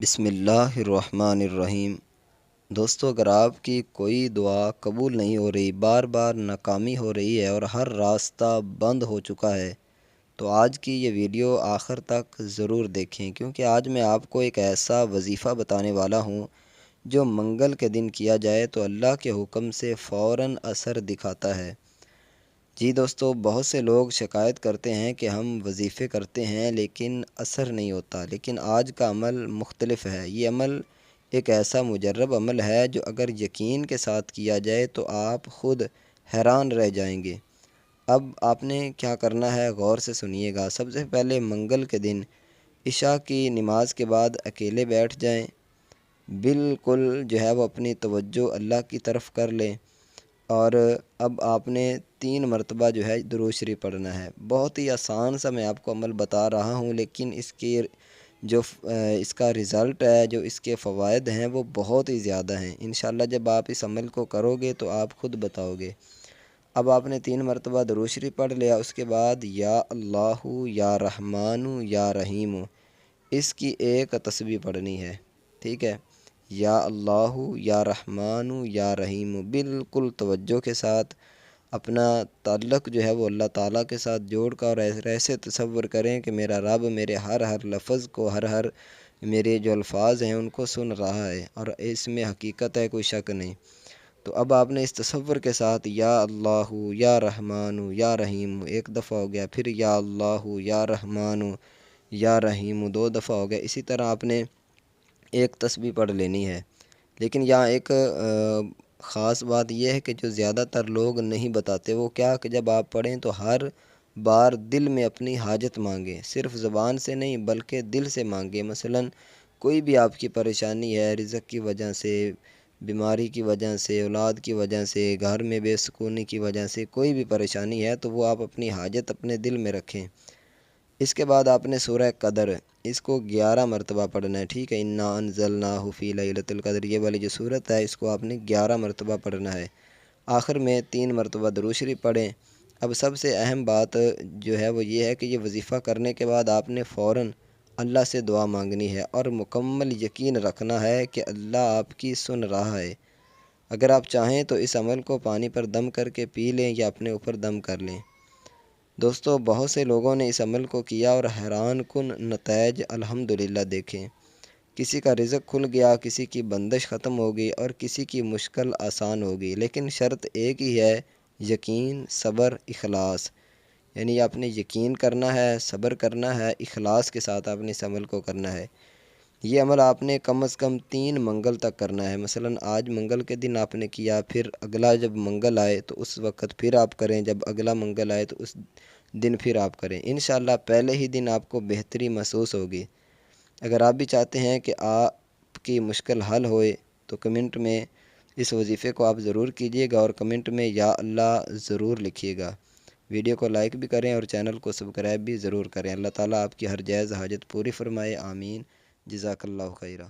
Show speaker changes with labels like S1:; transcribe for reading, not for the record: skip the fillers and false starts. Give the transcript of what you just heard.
S1: بسم اللہ الرحمن الرحیم۔ دوستو، اگر آپ کی کوئی دعا قبول نہیں ہو رہی، بار بار ناکامی ہو رہی ہے اور ہر راستہ بند ہو چکا ہے، تو آج کی یہ ویڈیو آخر تک ضرور دیکھیں، کیونکہ آج میں آپ کو ایک ایسا وظیفہ بتانے والا ہوں جو منگل کے دن کیا جائے تو اللہ کے حکم سے فوراً اثر دکھاتا ہے۔ جی دوستو، بہت سے لوگ شکایت کرتے ہیں کہ ہم وظیفے کرتے ہیں لیکن اثر نہیں ہوتا، لیکن آج کا عمل مختلف ہے۔ یہ عمل ایک ایسا مجرب عمل ہے جو اگر یقین کے ساتھ کیا جائے تو آپ خود حیران رہ جائیں گے۔ اب آپ نے کیا کرنا ہے، غور سے سنیے گا۔ سب سے پہلے منگل کے دن عشاء کی نماز کے بعد اکیلے بیٹھ جائیں، بالکل جو ہے وہ اپنی توجہ اللہ کی طرف کر لیں، اور اب آپ نے 3 مرتبہ جو ہے درود شریف پڑھنا ہے۔ بہت ہی آسان سا میں آپ کو عمل بتا رہا ہوں، لیکن اس کا رزلٹ ہے، جو اس کے فوائد ہیں، وہ بہت ہی زیادہ ہیں۔ انشاءاللہ جب آپ اس عمل کو کرو گے تو آپ خود بتاؤ گے۔ اب آپ نے 3 مرتبہ درود شریف پڑھ لیا، اس کے بعد یا اللہ یا رحمان یا رحیم، اس کی ایک تسبیح پڑھنی ہے، ٹھیک ہے؟ یا اللہ یا رحمان یا رحیم، بالکل توجہ کے ساتھ اپنا تعلق جو ہے وہ اللہ تعالیٰ کے ساتھ جوڑ کر ایسے تصور کریں کہ میرا رب میرے ہر لفظ کو، ہر میرے جو الفاظ ہیں ان کو سن رہا ہے، اور اس میں حقیقت ہے، کوئی شک نہیں۔ تو اب آپ نے اس تصور کے ساتھ یا اللہ یا رحمان یا رحیم ایک دفعہ ہو گیا، پھر یا اللہ یا رحمان یا رحیم 2 دفعہ ہو گیا، اسی طرح آپ نے ایک تسبیح پڑھ لینی ہے۔ لیکن یہاں ایک خاص بات یہ ہے کہ جو زیادہ تر لوگ نہیں بتاتے، وہ کیا کہ جب آپ پڑھیں تو ہر بار دل میں اپنی حاجت مانگیں، صرف زبان سے نہیں بلکہ دل سے مانگیں۔ مثلا کوئی بھی آپ کی پریشانی ہے، رزق کی وجہ سے، بیماری کی وجہ سے، اولاد کی وجہ سے، گھر میں بے سکونی کی وجہ سے کوئی بھی پریشانی ہے، تو وہ آپ اپنی حاجت اپنے دل میں رکھیں۔ اس کے بعد آپ نے سورہ قدر، اس کو 11 مرتبہ پڑھنا ہے، ٹھیک ہے؟ انا انزلناہ فی لیلۃ القدر، یہ والی جو صورت ہے اس کو آپ نے 11 مرتبہ پڑھنا ہے۔ آخر میں 3 مرتبہ درود شریف پڑھیں۔ اب سب سے اہم بات جو ہے وہ یہ ہے کہ یہ وظیفہ کرنے کے بعد آپ نے فوراً اللہ سے دعا مانگنی ہے، اور مکمل یقین رکھنا ہے کہ اللہ آپ کی سن رہا ہے۔ اگر آپ چاہیں تو اس عمل کو پانی پر دم کر کے پی لیں یا اپنے اوپر دم کر لیں۔ دوستو، بہت سے لوگوں نے اس عمل کو کیا اور حیران کن نتائج الحمدللہ دیکھیں۔ کسی کا رزق کھل گیا، کسی کی بندش ختم ہو گئی، اور کسی کی مشکل آسان ہو گئی، لیکن شرط ایک ہی ہے، یقین، صبر، اخلاص۔ یعنی آپ نے یقین کرنا ہے، صبر کرنا ہے، اخلاص کے ساتھ آپ نے اس عمل کو کرنا ہے۔ یہ عمل آپ نے کم از کم 3 منگل تک کرنا ہے۔ مثلا آج منگل کے دن آپ نے کیا، پھر اگلا جب منگل آئے تو اس وقت پھر آپ کریں، جب اگلا منگل آئے تو اس دن پھر آپ کریں۔ انشاءاللہ پہلے ہی دن آپ کو بہتری محسوس ہوگی۔ اگر آپ بھی چاہتے ہیں کہ آپ کی مشکل حل ہوئے تو کمنٹ میں اس وظیفے کو آپ ضرور کیجیے گا، اور کمنٹ میں یا اللہ ضرور لکھیے گا۔ ویڈیو کو لائک بھی کریں اور چینل کو سبسکرائب بھی ضرور کریں۔ اللہ تعالیٰ آپ کی ہر جائز حاجت پوری فرمائے، آمین۔ جزاک اللہ خیرہ۔